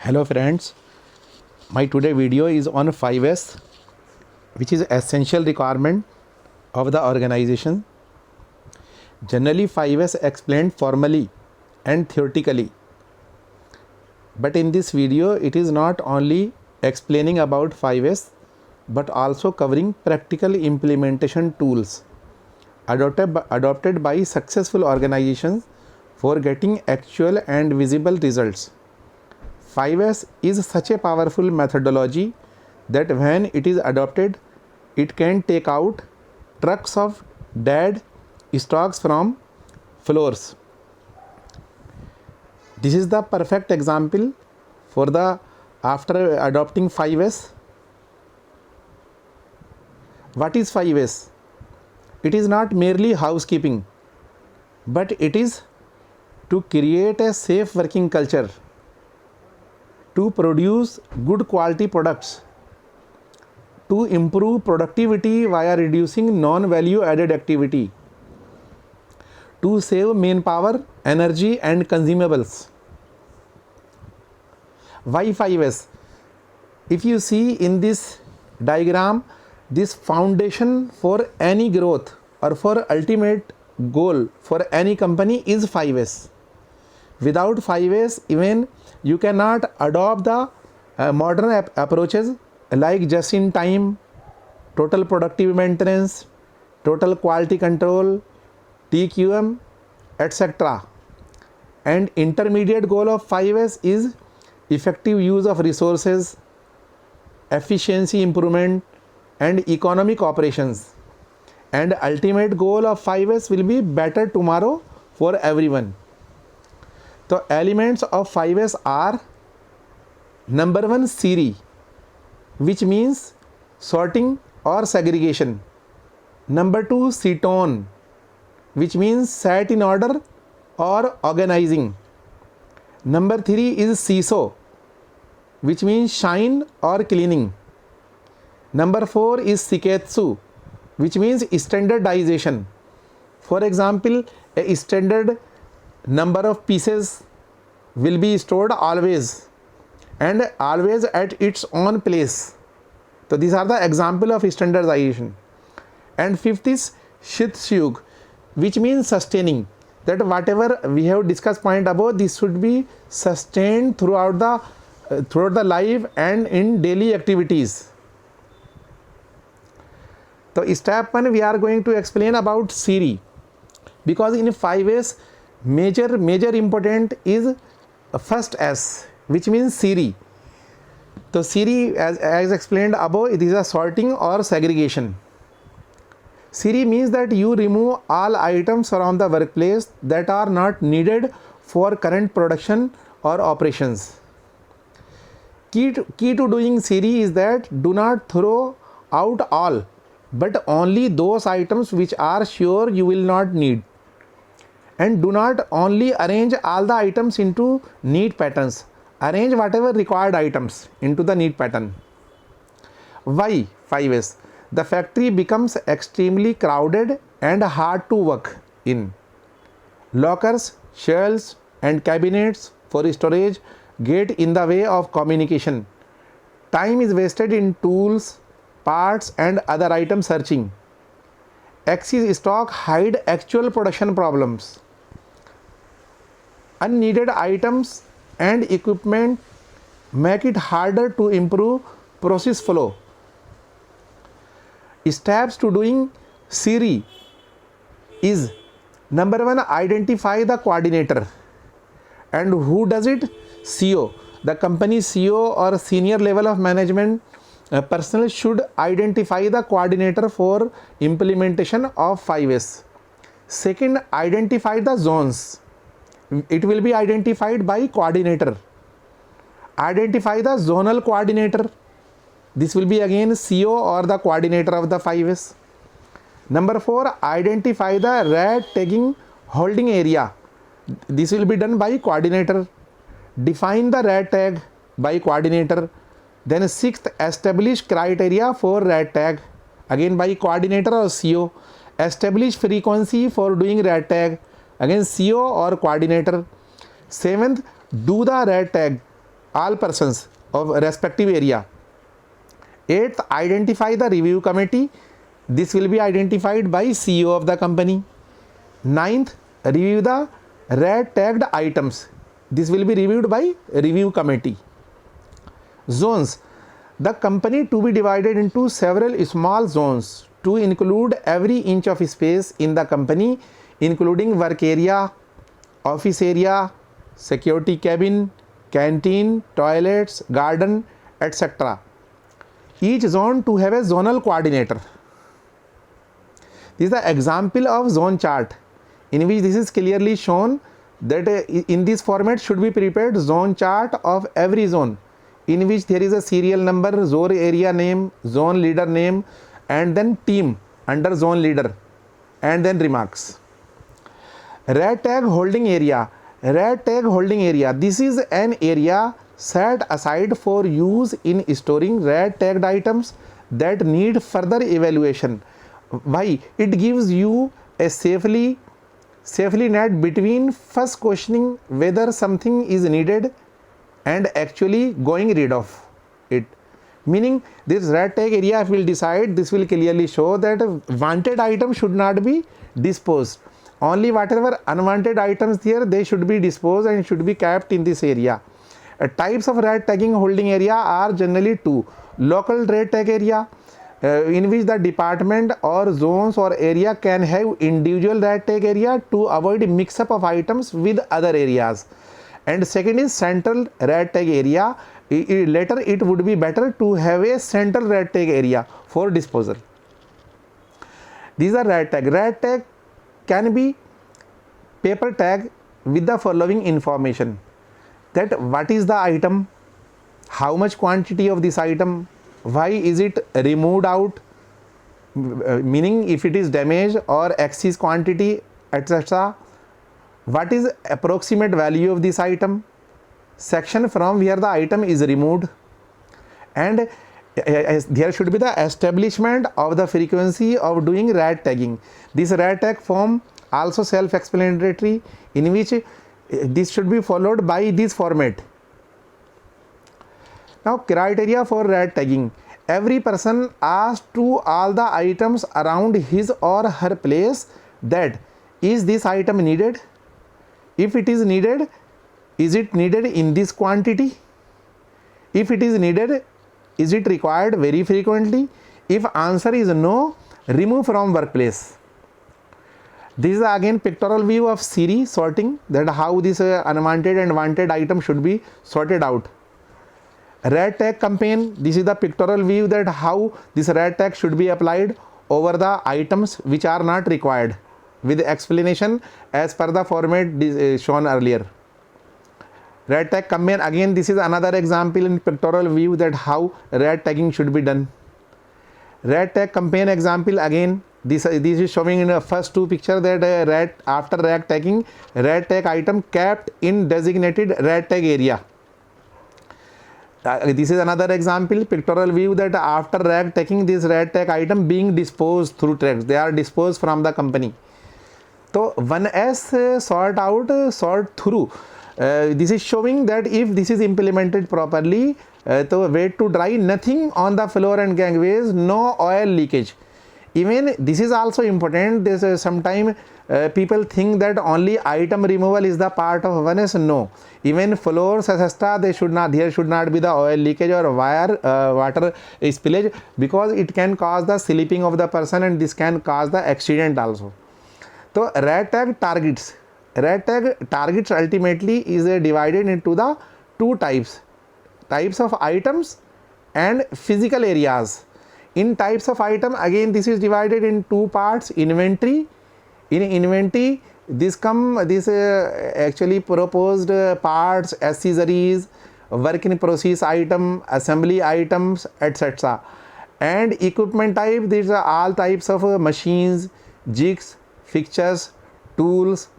Hello friends, my today video is on 5S, which is essential requirement of the organization. Generally 5S explained formally and theoretically, but in this video it is not only explaining about 5S but also covering practical implementation tools adopted by successful organizations for getting actual and visible results. 5S is such a powerful methodology that when it is adopted, it can take out trucks of dead stocks from floors. This is the perfect example for the after adopting 5S. What is 5S? It is not merely housekeeping, but it is to create a safe working culture, to produce good quality products, to improve productivity via reducing non-value added activity, to save manpower, energy and consumables. Why 5S? If you see in this diagram, this foundation for any growth or for ultimate goal for any company is 5S. Without 5S, even you cannot adopt the modern approaches like just in time, total productive maintenance, total quality control, TQM, etc. And intermediate goal of 5S is effective use of resources, efficiency improvement and economic operations. And ultimate goal of 5S will be better tomorrow for everyone. So elements of 5S are: number 1, SERI, which means sorting or segregation. Number 2, SETON, which means set in order or organizing. Number 3 is SISO, which means shine or cleaning. Number 4 is SIKETSU, which means standardization. For example, a standard number of pieces will be stored always and always at its own place. So these are the example of standardization. And fifth is Shitsyug, which means sustaining, that whatever we have discussed point above, this should be sustained throughout the life and in daily activities. So step 1 we are going to explain about SERI, because in 5S major important is first S, which means SERI. So SERI, as explained above, it is a sorting or segregation. SERI means that you remove all items from the workplace that are not needed for current production or operations. Key to doing SERI is that do not throw out all, but only those items which are sure you will not need. And do not only arrange all the items into neat patterns. Arrange whatever required items into the neat pattern. Why 5S? The factory becomes extremely crowded and hard to work in. Lockers, shelves and cabinets for storage get in the way of communication. Time is wasted in tools, parts and other item searching. Excess stock hide actual production problems. Unneeded items and equipment make it harder to improve process flow. Steps to doing SERI is: number 1, identify the coordinator. And who does it? CEO. The company CEO or senior level of management personnel should identify the coordinator for implementation of 5S. Second, identify the zones. It will be identified by coordinator. Identify the zonal coordinator. This will be again CEO or the coordinator of the 5S. Number 4, identify the red tagging holding area. This will be done by coordinator. Define the red tag by coordinator. Then 6th, establish criteria for red tag, again by coordinator or CEO. Establish frequency for doing red tag, again CEO or coordinator. 7th, do the red tag all persons of respective area. 8th, identify the review committee. This will be identified by CEO of the company. 9th, review the red tagged items. This will be reviewed by review committee. Zones. The company to be divided into several small zones to include every inch of space in the company, including work area, office area, security cabin, canteen, toilets, garden, etc. Each zone to have a zonal coordinator. This is the example of zone chart in which this is clearly shown that in this format should be prepared zone chart of every zone, in which there is a serial number, zone area name, zone leader name, and then team under zone leader, and then remarks. Red tag holding area. Red tag holding area. This is an area set aside for use in storing red tagged items that need further evaluation. Why? It gives you a safely net between first questioning whether something is needed and actually going rid of it. Meaning this red tag area will decide, this will clearly show that wanted item should not be disposed. Only whatever unwanted items there, they should be disposed and should be kept in this area. Types of red tagging holding area are generally two. Local red tag area, in which the department or zones or area can have individual red tag area to avoid mix up of items with other areas. And second is central red tag area. Later it would be better to have a central red tag area for disposal. These are red tag. Red tag can be paper tag with the following information: that what is the item, how much quantity of this item, why is it removed out, meaning if it is damaged or excess quantity, etc. What is approximate value of this item, section from where the item is removed, and there should be the establishment of the frequency of doing red tagging. This red tag form also self-explanatory, in which this should be followed by this format. Now criteria for red tagging. Every person asks to all the items around his or her place that is this item needed? If it is needed, is it needed in this quantity? If it is needed, is it required very frequently? If answer is no, remove from workplace. This is again pictorial view of Siri sorting, that how this unwanted and wanted item should be sorted out. Red tag campaign. This is the pictorial view that how this red tag should be applied over the items which are not required, with explanation as per the format shown earlier. Red tag campaign, again this is another example in pictorial view that how red tagging should be done. Red tag campaign example, again this is showing in the first two picture that after red tagging, red tag item kept in designated red tag area. This is another example, pictorial view that after red tagging, this red tag item being disposed through tracks, they are disposed from the company. So 1S sort through. This is showing that if this is implemented properly, so wait to dry, nothing on the floor and gangways, no oil leakage. Even this is also important. This sometimes people think that only item removal is the part of 1S. No, even floors etc. There should not be the oil leakage or water spillage, because it can cause the slipping of the person and this can cause the accident also. So red tag targets. Red tag targets ultimately is divided into the two types of items and physical areas. In types of item, again this is divided in two parts. Inventory. In inventory, this actually proposed parts, accessories, work in process item, assembly items, etc. And equipment type, these are all types of machines, jigs, fixtures, tools,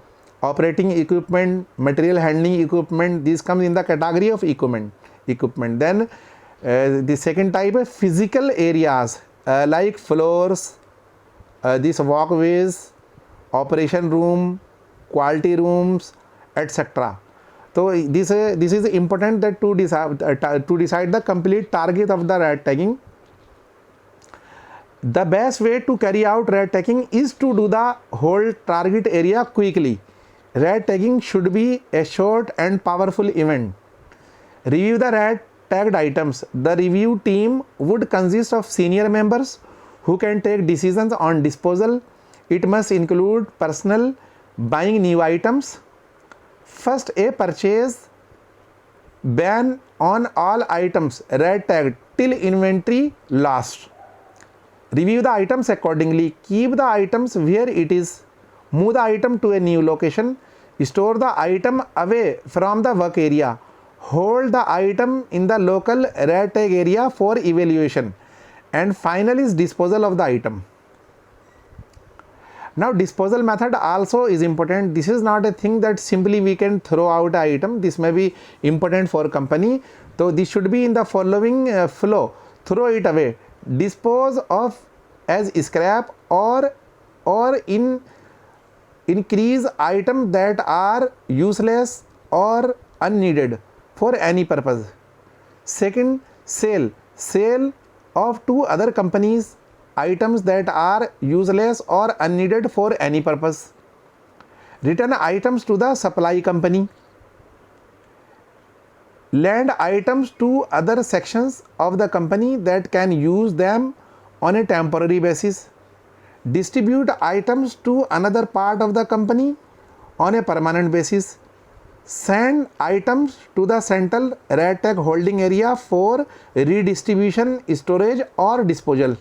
operating equipment, material handling equipment. This comes in the category of equipment. Then the second type of physical areas like floors, these walkways, operation room, quality rooms, etc. So this is important that to decide the complete target of the red tagging. The best way to carry out red tagging is to do the whole target area quickly. Red tagging should be a short and powerful event. Review the red tagged items. The review team would consist of senior members who can take decisions on disposal. It must include personnel buying new items. First, a purchase ban on all items red tagged till inventory lasts. Review the items accordingly. Keep the items where it is. Move the item to a new location. Store the item away from the work area. Hold the item in the local red tag area for evaluation. And final is disposal of the item. Now disposal method also is important. This is not a thing that simply we can throw out an item. This may be important for company. So this should be in the following flow. Throw it away. Dispose of as scrap or increase items that are useless or unneeded for any purpose. Second, sale of to other companies items that are useless or unneeded for any purpose. Return items to the supply company. Lend items to other sections of the company that can use them on a temporary basis. Distribute items to another part of the company on a permanent basis. Send items to the central red tag holding area for redistribution, storage or disposal.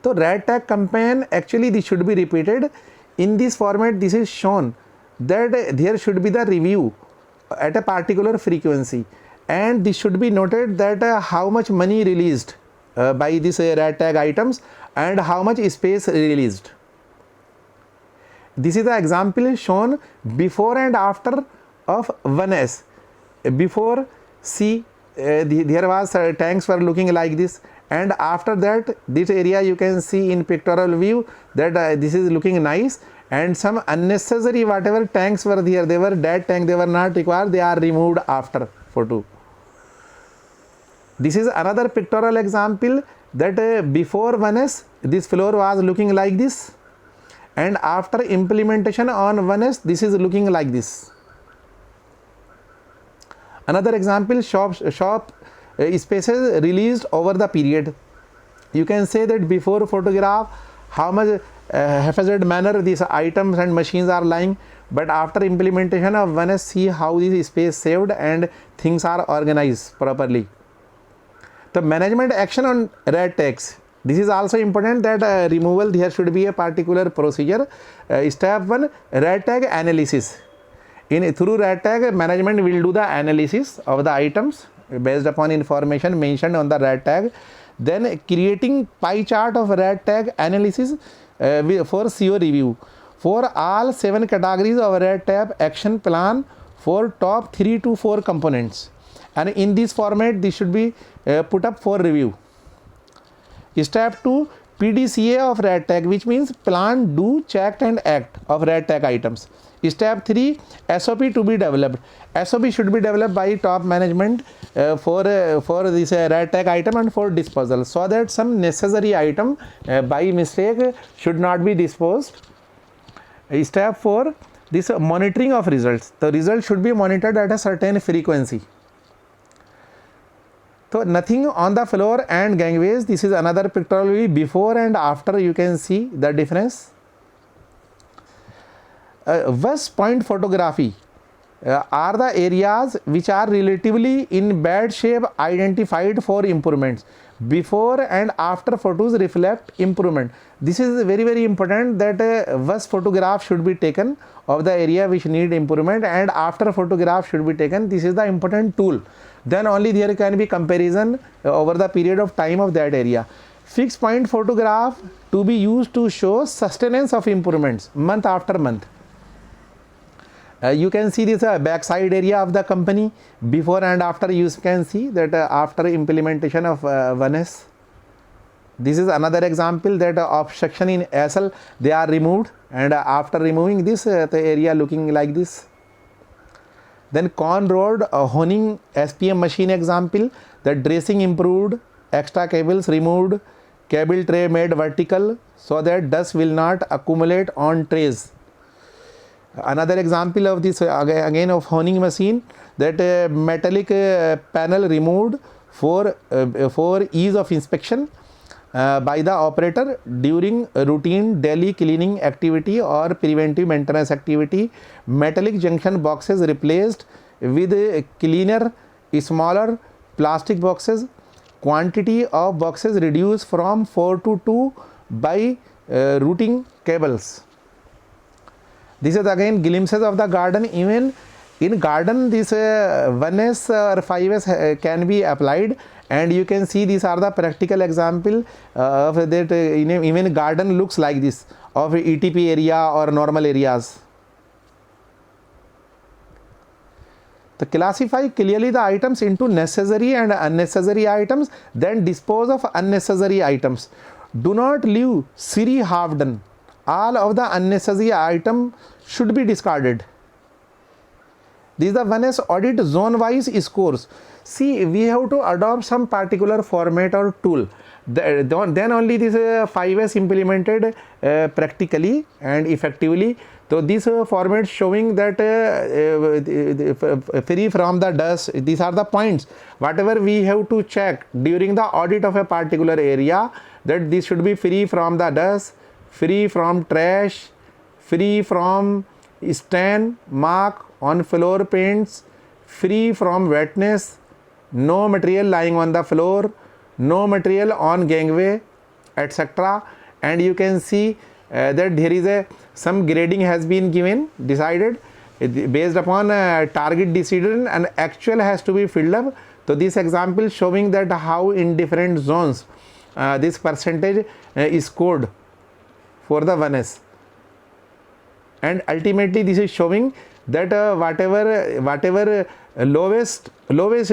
So red tag campaign, actually this should be repeated. In this format, this is shown that there should be the review at a particular frequency, and this should be noted that how much money released by this red tag items and how much space released. This is the example shown before and after of 1S. Before, see, there was tanks were looking like this, and after that this area you can see in pictorial view that this is looking nice, and some unnecessary whatever tanks were there, they were dead tank, they were not required, they are removed after photo. This is another pictorial example that before 1S this floor was looking like this, and after implementation on 1S this is looking like this. Another example, shop spaces released over the period. You can say that before photograph how much haphazard manner these items and machines are lying, but after implementation of 1S, see how this space saved and things are organized properly. The management action on red tags. This is also important that removal, there should be a particular procedure. Step 1, red tag analysis. Through red tag, management will do the analysis of the items based upon information mentioned on the red tag. Then creating pie chart of red tag analysis for CO review. For all 7 categories of red tag action plan for top 3 to 4 components. And in this format, this should be put up for review. Step 2, PDCA of red tag, which means plan, do, check and act of red tag items. Step 3, SOP to be developed. SOP should be developed by top management for this red tag item and for disposal, so that some necessary item by mistake should not be disposed. Step 4, this monitoring of results. The results should be monitored at a certain frequency. So nothing on the floor and gangways. This is another pictorial view before and after. You can see the difference. Worst point photography are the areas which are relatively in bad shape identified for improvements. Before and after photos reflect improvement. This is very, very important that worst photograph should be taken of the area which need improvement, and after photograph should be taken. This is the important tool. Then only there can be comparison over the period of time of that area. Fixed point photograph to be used to show sustenance of improvements month after month. You can see this backside area of the company before and after. You can see that after implementation of 1S. This is another example that obstruction in SL they are removed, and after removing this the area looking like this. Then Con Road honing SPM machine example, the dressing improved, extra cables removed, cable tray made vertical so that dust will not accumulate on trays. Another example of this again of honing machine, that metallic panel removed for ease of inspection by the operator during routine daily cleaning activity or preventive maintenance activity. Metallic junction boxes replaced with cleaner smaller plastic boxes. Quantity of boxes reduced from 4 to 2 by routing cables. This is again glimpses of the garden. Even in garden this 1S or 5S can be applied, and you can see these are the practical example of that. Even garden looks like this of ETP area or normal areas. To classify clearly the items into necessary and unnecessary items, then dispose of unnecessary items. Do not leave Siri half done. All of the unnecessary item should be discarded. This is the 1S audit zone wise scores. See, we have to adopt some particular format or tool. Then only this 5S implemented practically and effectively. So this format showing that free from the dust. These are the points. Whatever we have to check during the audit of a particular area, that this should be free from the dust, free from trash, free from stain mark on floor paints, free from wetness, no material lying on the floor, no material on gangway, etc. And you can see that there is some grading has been given, decided based upon target decision, and actual has to be filled up. So this example showing that how in different zones this percentage is scored for the 1S. And ultimately this is showing that whatever lowest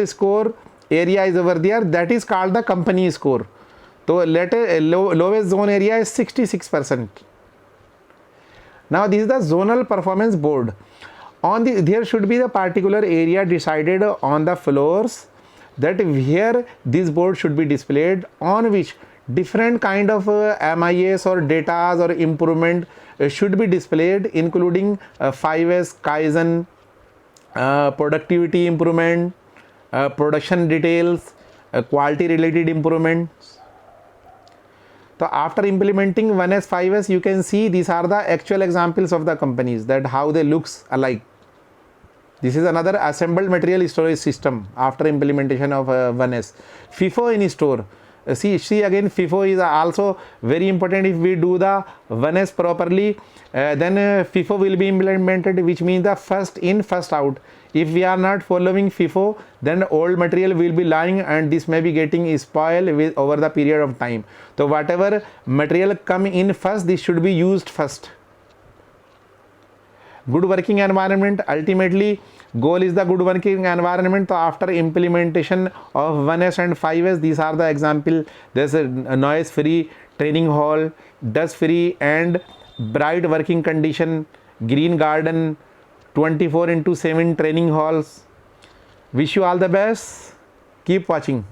score area is over there, that is called the company score. So lowest zone area is 66%. Now this is the zonal performance board. There should be the particular area decided on the floors, that here this board should be displayed, on which different kind of MIS or data or improvement should be displayed, including 5S, Kaizen, productivity improvement, production details, quality related improvements. So after implementing 1S, 5S, you can see these are the actual examples of the companies, that how they looks alike. This is another assembled material storage system after implementation of 1S. FIFO in store. See again, FIFO is also very important. If we do the 1S properly, then FIFO will be implemented, which means the first in first out. If we are not following FIFO, then old material will be lying, and this may be getting spoiled over the period of time. So whatever material come in first, this should be used first. Good working environment, ultimately goal is the good working environment. So after implementation of 1S and 5S, these are the example. There's a noise free training hall, dust free and bright working condition, green garden, 24/7 training halls. Wish you all the best. Keep watching.